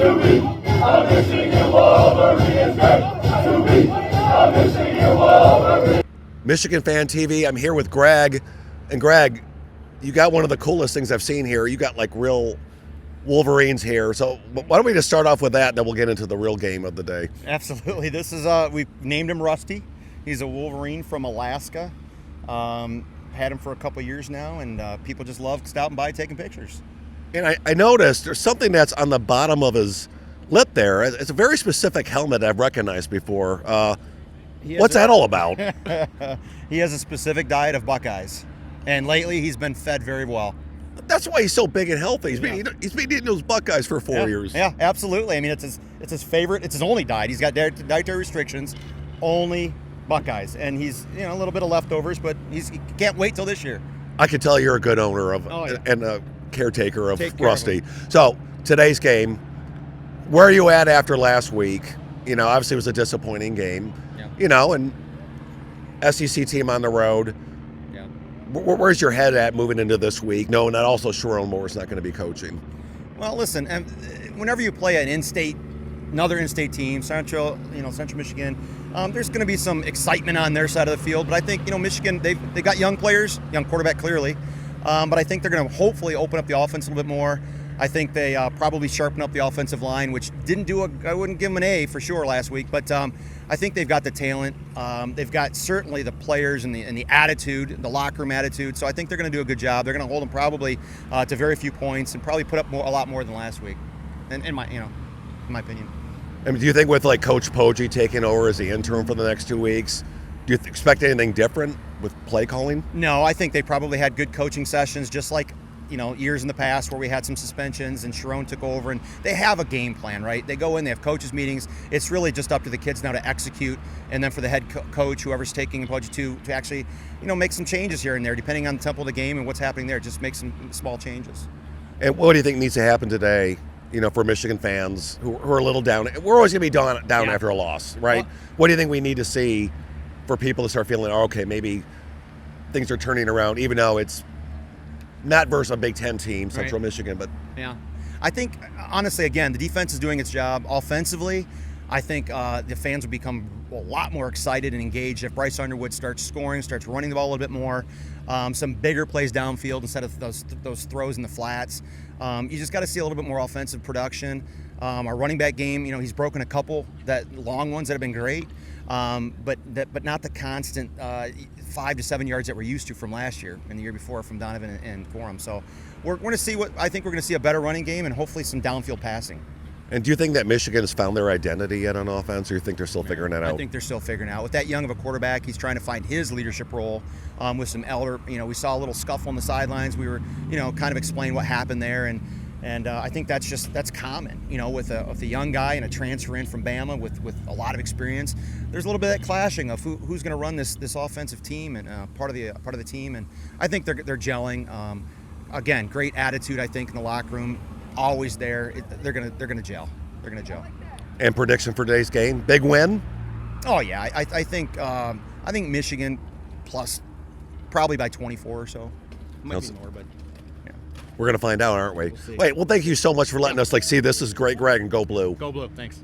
To be a Michigan Wolverine is great. To be a Michigan Wolverine. Michigan Fan TV, I'm here with Greg. And Greg, you got one of the coolest things I've seen here. You got like real Wolverines here. So why don't we just start off with that, and then we'll get into the real game of the day. Absolutely. This is we've named him Rusty. He's a Wolverine from Alaska. Had him for a couple years now, and people just love stopping by, taking pictures. And I noticed there's something that's on the bottom of his lip there. It's a very specific helmet I've recognized before. What's that all about? He has a specific diet of Buckeyes, and lately he's been fed very well. That's why he's so big and healthy. He's been eating those Buckeyes for 4 years. Yeah, absolutely. I mean, it's his favorite. It's his only diet. He's got dietary restrictions, only Buckeyes, and he's a little bit of leftovers, but he can't wait till this year. I can tell you're a good owner of and a caretaker of Rusty. So today's game, where are you at after last week? Obviously it was a disappointing game. Yeah. And SEC team on the road. Yeah. Where's your head at moving into this week, knowing that also Sharon Moore's not going to be coaching? Well, listen, whenever you play another in-state team, Central Michigan, there's going to be some excitement on their side of the field. But I think, Michigan, they got young players, young quarterback clearly. But I think they're going to hopefully open up the offense a little bit more. I think they probably sharpen up the offensive line, which I wouldn't give them an A for sure last week. But I think they've got the talent. They've got certainly the players and the attitude, the locker room attitude. So I think they're going to do a good job. They're going to hold them probably to very few points and probably put up a lot more than last week, in my opinion. I mean, do you think with like Coach Poggi taking over as the interim for the next 2 weeks, do you expect anything different with play calling? No, I think they probably had good coaching sessions, just like years in the past where we had some suspensions and Sharon took over, and they have a game plan, right? They go in, they have coaches meetings. It's really just up to the kids now to execute, and then for the head coach, whoever's taking Poggi to actually, make some changes here and there, depending on the tempo of the game and what's happening there. Just make some small changes. And what do you think needs to happen today? For Michigan fans who are a little down. We're always going to be down after a loss, right? Well, what do you think we need to see for people to start feeling, okay, maybe things are turning around, even though it's not versus a Big Ten team, Central Michigan, but... Yeah. I think, honestly, again, the defense is doing its job. Offensively, I think the fans will become a lot more excited and engaged if Bryce Underwood starts scoring, starts running the ball a little bit more, some bigger plays downfield instead of those throws in the flats. You just got to see a little bit more offensive production. Our running back game, he's broken a couple long ones that have been great, but not the constant 5 to 7 yards that we're used to from last year and the year before from Donovan and Corum. So we're going to see I think we're going to see a better running game and hopefully some downfield passing. And do you think that Michigan has found their identity yet on offense, or you think they're still figuring that out? I think they're still figuring it out. With that young of a quarterback, he's trying to find his leadership role with some elder. We saw a little scuffle on the sidelines. We were, kind of explain what happened there, and I think that's common. With a young guy and a transfer in from Bama with a lot of experience, there's a little bit of that clashing of who's going to run this offensive team and part of the team. And I think they're gelling. Again, great attitude. I think in the locker room. Always there. They're gonna gel. They're gonna gel. And prediction for today's game? Big win? Oh yeah, I think Michigan plus probably by 24 or so. Might be more, but yeah. We're gonna find out, aren't we? We'll see. Well, thank you so much for letting us see this is great, Greg, and go blue. Go blue. Thanks.